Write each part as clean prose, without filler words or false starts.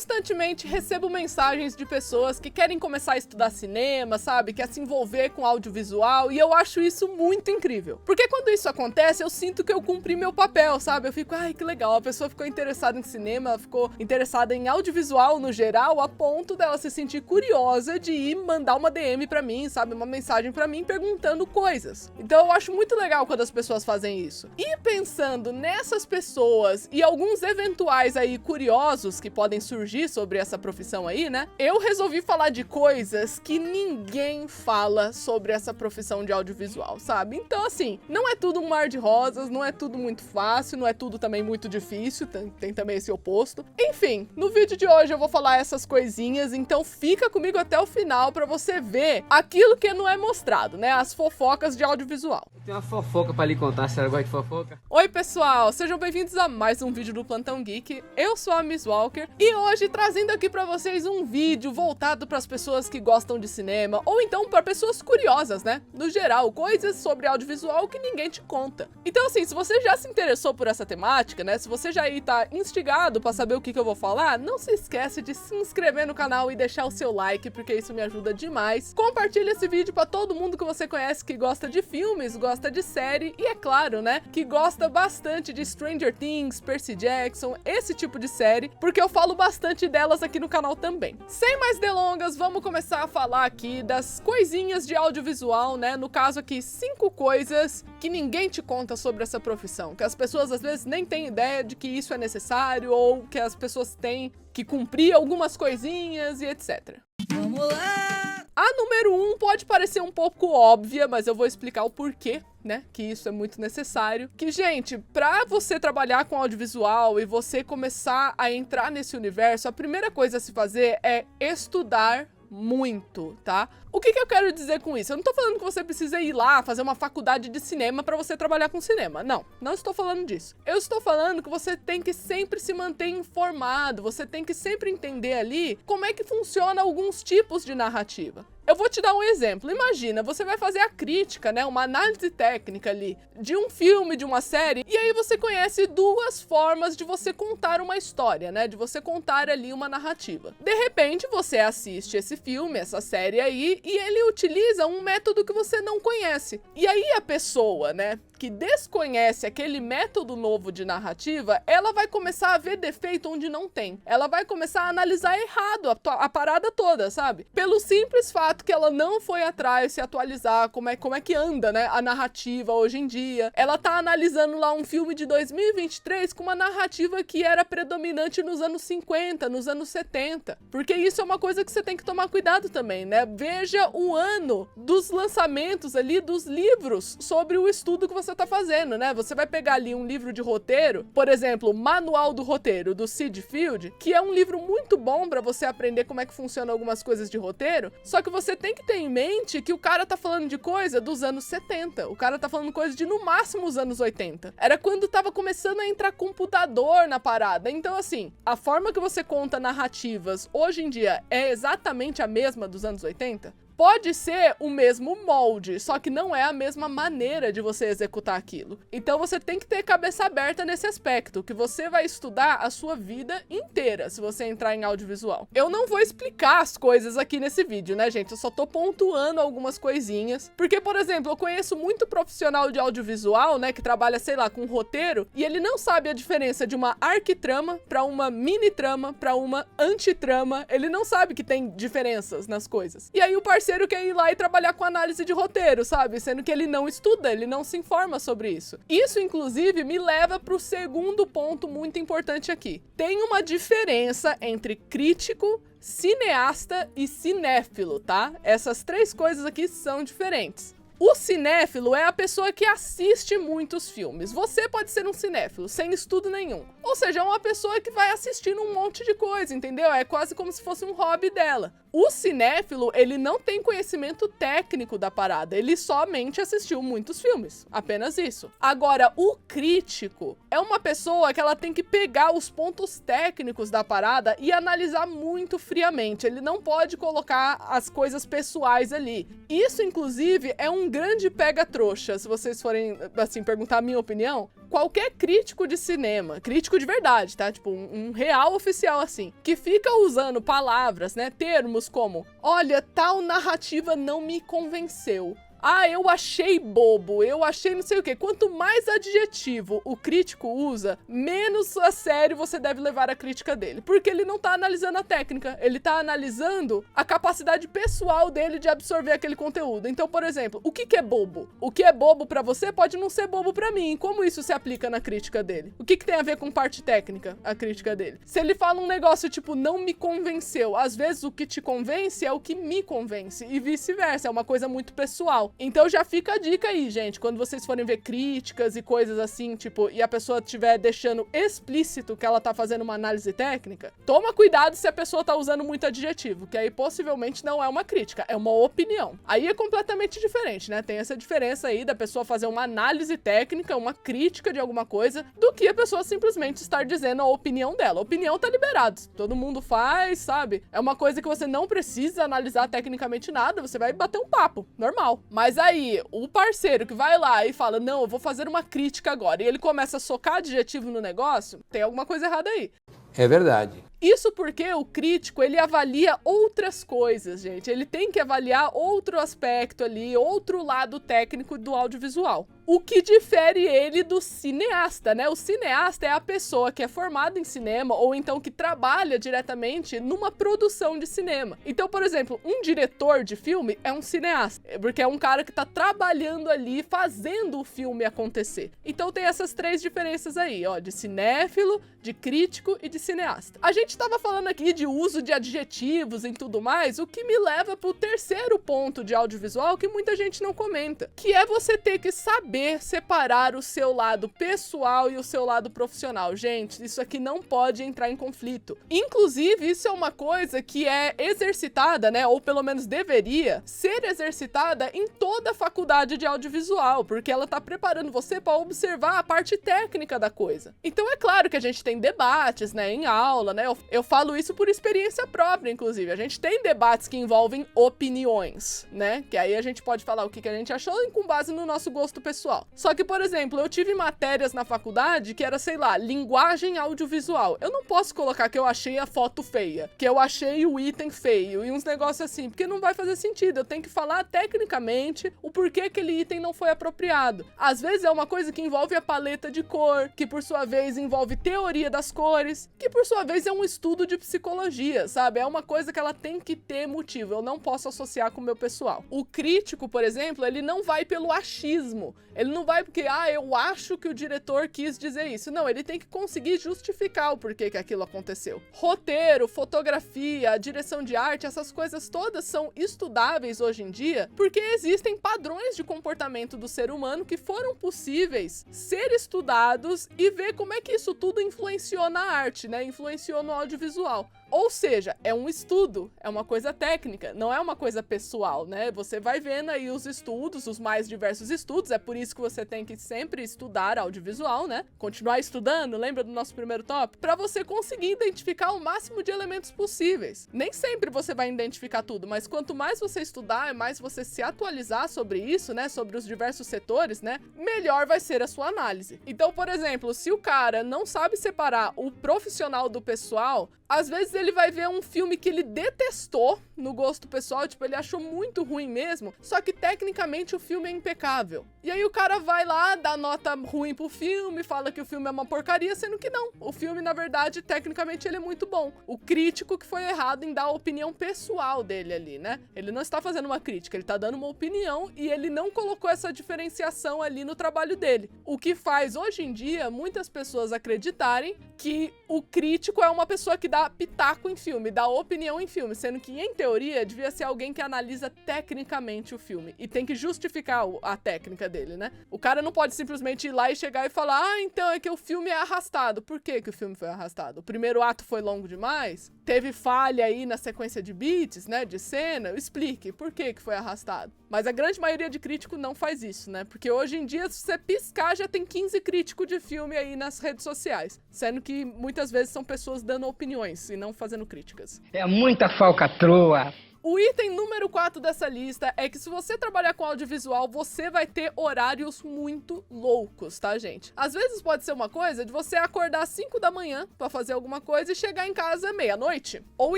constantemente recebo mensagens de pessoas que querem começar a estudar cinema, sabe? Quer se envolver com audiovisual, e eu acho isso muito incrível. Porque quando isso acontece, eu sinto que eu cumpri meu papel, sabe? Eu fico, ai, que legal, a pessoa ficou interessada em cinema, ela ficou interessada em audiovisual no geral, a ponto dela se sentir curiosa de ir mandar uma DM pra mim, sabe? Uma mensagem pra mim perguntando coisas. Então eu acho muito legal quando as pessoas fazem isso. E pensando nessas pessoas e alguns eventuais aí curiosos que podem surgir sobre essa profissão aí, né? Eu resolvi falar de coisas que ninguém fala sobre essa profissão de audiovisual, sabe? Então, assim, não é tudo um mar de rosas, não é tudo muito fácil, não é tudo também muito difícil, tem também esse oposto. Enfim, no vídeo de hoje eu vou falar essas coisinhas, então fica comigo até o final pra você ver aquilo que não é mostrado, né? As fofocas de audiovisual. Tem uma fofoca pra lhe contar, a senhora gosta de fofoca? Oi pessoal, sejam bem-vindos a mais um vídeo do Plantão Geek. Eu sou a Miss Walker e hoje trazendo aqui pra vocês um vídeo voltado pras pessoas que gostam de cinema ou então pra pessoas curiosas, né? No geral, coisas sobre audiovisual que ninguém te conta. Então assim, se você já se interessou por essa temática, né? Se você já aí tá instigado pra saber o que eu vou falar, não se esquece de se inscrever no canal e deixar o seu like, porque isso me ajuda demais. Compartilha esse vídeo pra todo mundo que você conhece que gosta de filmes, gosta de série e, é claro, né, que gosta bastante de Stranger Things, Percy Jackson, esse tipo de série, porque eu falo bastante delas aqui no canal também. Sem mais delongas, vamos começar a falar aqui das coisinhas de audiovisual, né, no caso aqui, 5 coisas que ninguém te conta sobre essa profissão, que as pessoas às vezes nem têm ideia de que isso é necessário ou que as pessoas têm que cumprir algumas coisinhas e etc. Vamos lá! A número 1 pode parecer um pouco óbvia, mas eu vou explicar o porquê, né, que isso é muito necessário. Que, gente, pra você trabalhar com audiovisual e você começar a entrar nesse universo, a primeira coisa a se fazer é estudar muito, tá? O que eu quero dizer com isso? Eu não tô falando que você precisa ir lá fazer uma faculdade de cinema pra você trabalhar com cinema. Não, não estou falando disso. Eu estou falando que você tem que sempre se manter informado, você tem que sempre entender ali como é que funciona alguns tipos de narrativa. Eu vou te dar um exemplo. Imagina, você vai fazer a crítica, né, uma análise técnica ali de um filme, de uma série, e aí você conhece 2 formas de você contar uma história, né, de você contar ali uma narrativa. De repente, você assiste esse filme, essa série aí, e ele utiliza um método que você não conhece. E aí a pessoa, né, que desconhece aquele método novo de narrativa, ela vai começar a ver defeito onde não tem. Ela vai começar a analisar errado a parada toda, sabe? Pelo simples fato que ela não foi atrás se atualizar como é que anda, né, a narrativa hoje em dia. Ela tá analisando lá um filme de 2023 com uma narrativa que era predominante nos anos 50, nos anos 70. Porque isso é uma coisa que você tem que tomar cuidado também, né? Veja o ano dos lançamentos ali dos livros sobre o estudo que você tá fazendo, né? Você vai pegar ali um livro de roteiro, por exemplo, Manual do Roteiro, do Sid Field, que é um livro muito bom pra você aprender como é que funciona algumas coisas de roteiro, só que você tem que ter em mente que o cara tá falando de coisa dos anos 70, o cara tá falando coisa de no máximo os anos 80. Era quando tava começando a entrar computador na parada. Então, assim, a forma que você conta narrativas hoje em dia é exatamente a mesma dos anos 80? Pode ser o mesmo molde, só que não é a mesma maneira de você executar aquilo. Então você tem que ter cabeça aberta nesse aspecto, que você vai estudar a sua vida inteira se você entrar em audiovisual. Eu não vou explicar as coisas aqui nesse vídeo, né, gente? Eu só tô pontuando algumas coisinhas. Porque, por exemplo, eu conheço muito profissional de audiovisual, né, que trabalha, sei lá, com roteiro, e ele não sabe a diferença de uma arquitrama pra uma mini-trama, pra uma antitrama. Ele não sabe que tem diferenças nas coisas. E aí o parceiro quer ir lá e trabalhar com análise de roteiro, sabe? Sendo que ele não estuda, ele não se informa sobre isso. Isso, inclusive, me leva pro segundo ponto muito importante aqui. Tem uma diferença entre crítico, cineasta e cinéfilo, tá? Essas 3 coisas aqui são diferentes. O cinéfilo é a pessoa que assiste muitos filmes. Você pode ser um cinéfilo, sem estudo nenhum. Ou seja, é uma pessoa que vai assistindo um monte de coisa, entendeu? É quase como se fosse um hobby dela. O cinéfilo, ele não tem conhecimento técnico da parada, ele somente assistiu muitos filmes, apenas isso. Agora, o crítico é uma pessoa que ela tem que pegar os pontos técnicos da parada e analisar muito friamente, ele não pode colocar as coisas pessoais ali. Isso, inclusive, é um grande pega-trouxa, se vocês forem, assim, perguntar a minha opinião. qualquer crítico de cinema, crítico de verdade, tá? Tipo, um real oficial assim, que fica usando palavras, né, termos como, olha, tal narrativa não me convenceu. Ah, eu achei bobo, eu achei não sei o quê. Quanto mais adjetivo o crítico usa, menos a sério você deve levar a crítica dele. Porque ele não tá analisando a técnica, ele tá analisando a capacidade pessoal dele de absorver aquele conteúdo. Então, por exemplo, o que é bobo? O que é bobo pra você pode não ser bobo pra mim. Como isso se aplica na crítica dele? O que tem a ver com parte técnica, a crítica dele? Se ele fala um negócio tipo, não me convenceu, às vezes o que te convence é o que me convence, e vice-versa, é uma coisa muito pessoal. Então já fica a dica aí, gente, quando vocês forem ver críticas e coisas assim, tipo, e a pessoa estiver deixando explícito que ela tá fazendo uma análise técnica, toma cuidado se a pessoa tá usando muito adjetivo, que aí possivelmente não é uma crítica, é uma opinião. Aí é completamente diferente, né? Tem essa diferença aí da pessoa fazer uma análise técnica, uma crítica de alguma coisa, do que a pessoa simplesmente estar dizendo a opinião dela. A opinião tá liberada, todo mundo faz, sabe? É uma coisa que você não precisa analisar tecnicamente nada, você vai bater um papo, normal. Mas aí, o parceiro que vai lá e fala, não, eu vou fazer uma crítica agora, e ele começa a socar adjetivo no negócio, tem alguma coisa errada aí. É verdade. Isso porque o crítico, ele avalia outras coisas, gente. Ele tem que avaliar outro aspecto ali, outro lado técnico do audiovisual. O que difere ele do cineasta, né? O cineasta é a pessoa que é formada em cinema ou então que trabalha diretamente numa produção de cinema. Então, por exemplo, um diretor de filme é um cineasta, porque é um cara que tá trabalhando ali, fazendo o filme acontecer. Então tem essas três diferenças aí, ó, de cinéfilo, de crítico e de cineasta. A gente tava falando aqui de uso de adjetivos e tudo mais, o que me leva pro terceiro ponto de audiovisual que muita gente não comenta, que é você ter que saber separar o seu lado pessoal e o seu lado profissional. Gente, isso aqui não pode entrar em conflito. Inclusive, isso é uma coisa que é exercitada, né, ou pelo menos deveria ser exercitada em toda a faculdade de audiovisual, porque ela tá preparando você para observar a parte técnica da coisa. Então é claro que a gente tem debates, né, em aula, né, eu falo isso por experiência própria, inclusive. A gente tem debates que envolvem opiniões, né, que aí a gente pode falar o que a gente achou com base no nosso gosto pessoal. Só que, por exemplo, eu tive matérias na faculdade que era, sei lá, linguagem audiovisual. Eu não posso colocar que eu achei a foto feia, que eu achei o item feio e uns negócios assim, porque não vai fazer sentido. Eu tenho que falar tecnicamente o porquê aquele item não foi apropriado. Às vezes é uma coisa que envolve a paleta de cor, que por sua vez envolve teoria das cores, que por sua vez é um estudo de psicologia, sabe? É uma coisa que ela tem que ter motivo. Eu não posso associar com o meu pessoal. O crítico, por exemplo, ele não vai pelo achismo. Ele não vai porque, eu acho que o diretor quis dizer isso. Não, ele tem que conseguir justificar o porquê que aquilo aconteceu. Roteiro, fotografia, direção de arte, essas coisas todas são estudáveis hoje em dia porque existem padrões de comportamento do ser humano que foram possíveis ser estudados e ver como é que isso tudo influenciou na arte, né? Influenciou no audiovisual. Ou seja, é um estudo, é uma coisa técnica, não é uma coisa pessoal, né? Você vai vendo aí os estudos, os mais diversos estudos, é por isso que você tem que sempre estudar audiovisual, né? Continuar estudando, lembra do nosso primeiro tópico? Para você conseguir identificar o máximo de elementos possíveis. Nem sempre você vai identificar tudo, mas quanto mais você estudar, mais você se atualizar sobre isso, né? Sobre os diversos setores, né? Melhor vai ser a sua análise. Então, por exemplo, se o cara não sabe separar o profissional do pessoal, às vezes ele vai ver um filme que ele detestou no gosto pessoal, tipo, ele achou muito ruim mesmo, só que tecnicamente o filme é impecável. E aí o cara vai lá, dá nota ruim pro filme, fala que o filme é uma porcaria, sendo que não. O filme, na verdade, tecnicamente ele é muito bom. O crítico que foi errado em dar a opinião pessoal dele ali, né? Ele não está fazendo uma crítica, ele tá dando uma opinião e ele não colocou essa diferenciação ali no trabalho dele. O que faz, hoje em dia, muitas pessoas acreditarem que o crítico é uma pessoa que dá pitaco em filme, dá opinião em filme, sendo que, em teoria, devia ser alguém que analisa tecnicamente o filme e tem que justificar a técnica dele, né? O cara não pode simplesmente ir lá e chegar e falar, então é que o filme é arrastado. Por que que o filme foi arrastado? O primeiro ato foi longo demais? Teve falha aí na sequência de beats, né, de cena? Explique por que que foi arrastado. Mas a grande maioria de crítico não faz isso, né? Porque hoje em dia, se você piscar, já tem 15 críticos de filme aí nas redes sociais. Sendo que muitas vezes são pessoas dando opiniões e não fazendo críticas. É muita falcatrua. O item número 4 dessa lista é que se você trabalhar com audiovisual, você vai ter horários muito loucos, tá, gente? Às vezes pode ser uma coisa de você acordar às 5 da manhã pra fazer alguma coisa e chegar em casa meia-noite. Ou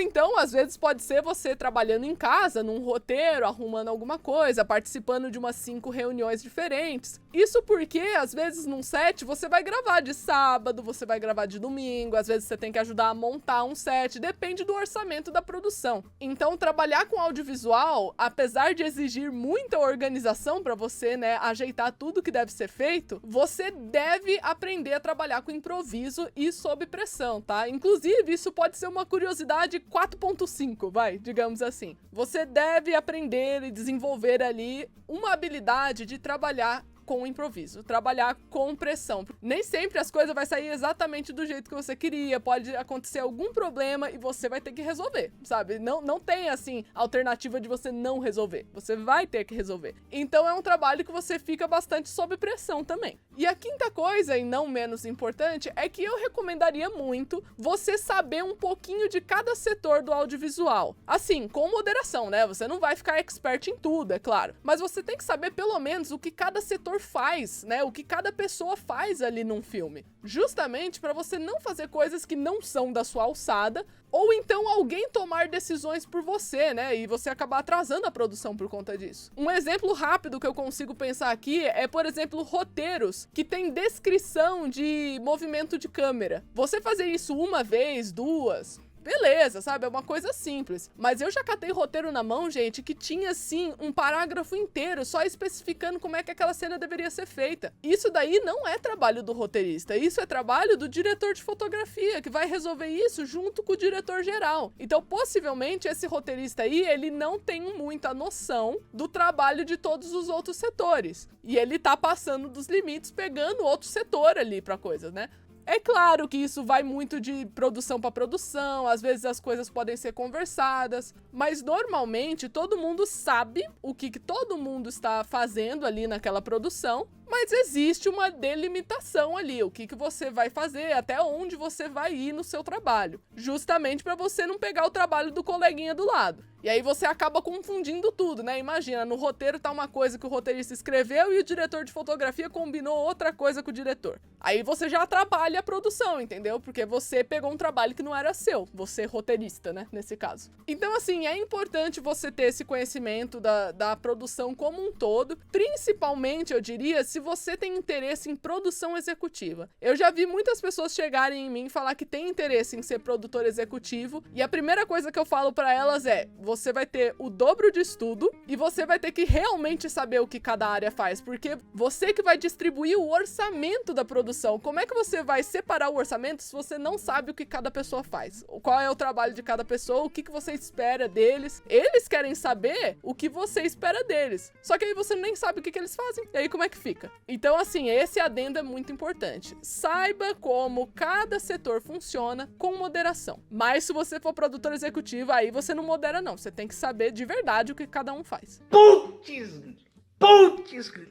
então, às vezes pode ser você trabalhando em casa, num roteiro, arrumando alguma coisa, participando de umas 5 reuniões diferentes. Isso porque, às vezes, num set, você vai gravar de sábado, você vai gravar de domingo, às vezes você tem que ajudar a montar um set, depende do orçamento da produção. Então, trabalhar com audiovisual, apesar de exigir muita organização para você, né, ajeitar tudo que deve ser feito, você deve aprender a trabalhar com improviso e sob pressão, tá? Inclusive, isso pode ser uma curiosidade 4.5, digamos assim. Você deve aprender e desenvolver ali uma habilidade de trabalhar com improviso, trabalhar com pressão. Nem sempre as coisas vão sair exatamente do jeito que você queria, pode acontecer algum problema e você vai ter que resolver, sabe? Não tem, assim, alternativa de você não resolver, você vai ter que resolver. Então é um trabalho que você fica bastante sob pressão também. E a quinta coisa, e não menos importante, é que eu recomendaria muito você saber um pouquinho de cada setor do audiovisual. Assim, com moderação, né? Você não vai ficar expert em tudo, é claro, mas você tem que saber pelo menos o que cada setor faz, né? O que cada pessoa faz ali num filme. Justamente para você não fazer coisas que não são da sua alçada, ou então alguém tomar decisões por você, né? E você acabar atrasando a produção por conta disso. Um exemplo rápido que eu consigo pensar aqui é, por exemplo, roteiros que tem descrição de movimento de câmera. Você fazer isso uma vez, duas, beleza, sabe? É uma coisa simples. Mas eu já catei roteiro na mão, gente, que tinha, assim, um parágrafo inteiro só especificando como é que aquela cena deveria ser feita. Isso daí não é trabalho do roteirista, isso é trabalho do diretor de fotografia, que vai resolver isso junto com o diretor geral. Então, possivelmente, esse roteirista aí, ele não tem muita noção do trabalho de todos os outros setores. E ele tá passando dos limites, pegando outro setor ali pra coisa, né? É claro que isso vai muito de produção para produção, às vezes as coisas podem ser conversadas, mas normalmente todo mundo sabe o que todo mundo está fazendo ali naquela produção, mas existe uma delimitação ali, o que você vai fazer, até onde você vai ir no seu trabalho, justamente para você não pegar o trabalho do coleguinha do lado. E aí você acaba confundindo tudo, né? Imagina, no roteiro tá uma coisa que o roteirista escreveu e o diretor de fotografia combinou outra coisa com o diretor. Aí você já atrapalha a produção, entendeu? Porque você pegou um trabalho que não era seu, você roteirista, né? Nesse caso. Então, assim, é importante você ter esse conhecimento da produção como um todo, principalmente, eu diria, se você tem interesse em produção executiva. Eu já vi muitas pessoas chegarem em mim e falar que tem interesse em ser produtor executivo, e a primeira coisa que eu falo pra elas é: você vai ter o dobro de estudo e você vai ter que realmente saber o que cada área faz, porque você que vai distribuir o orçamento da produção. Como é que você vai separar o orçamento se você não sabe o que cada pessoa faz? Qual é o trabalho de cada pessoa, o que você espera deles? Eles querem saber o que você espera deles, só que aí você nem sabe o que eles fazem, e aí como é que fica? Então, assim, esse adendo é muito importante. Saiba como cada setor funciona com moderação. Mas se você for produtor executivo, aí você não modera não. Você tem que saber de verdade o que cada um faz. Putz,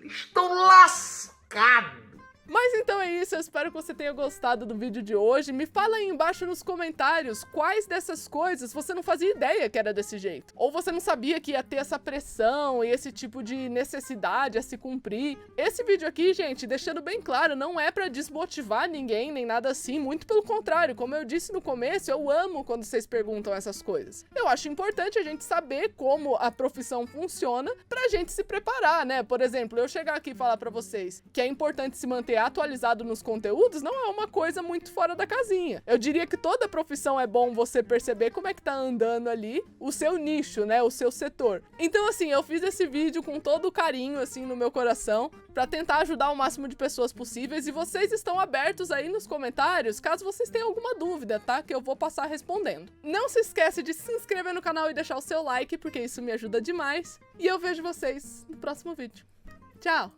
estou lascado. Mas então é isso, eu espero que você tenha gostado do vídeo de hoje. Me fala aí embaixo nos comentários quais dessas coisas você não fazia ideia que era desse jeito. Ou você não sabia que ia ter essa pressão e esse tipo de necessidade a se cumprir. Esse vídeo aqui, gente, deixando bem claro, não é pra desmotivar ninguém, nem nada assim. Muito pelo contrário, como eu disse no começo, eu amo quando vocês perguntam essas coisas. Eu acho importante a gente saber como a profissão funciona pra gente se preparar, né? Por exemplo, eu chegar aqui e falar pra vocês que é importante se manter atualizado nos conteúdos não é uma coisa muito fora da casinha. Eu diria que toda profissão é bom você perceber como é que tá andando ali o seu nicho, né, o seu setor. Então, assim, eu fiz esse vídeo com todo o carinho, assim, no meu coração, pra tentar ajudar o máximo de pessoas possíveis, e vocês estão abertos aí nos comentários, caso vocês tenham alguma dúvida, tá, que eu vou passar respondendo. Não se esquece de se inscrever no canal e deixar o seu like, porque isso me ajuda demais, e eu vejo vocês no próximo vídeo. Tchau!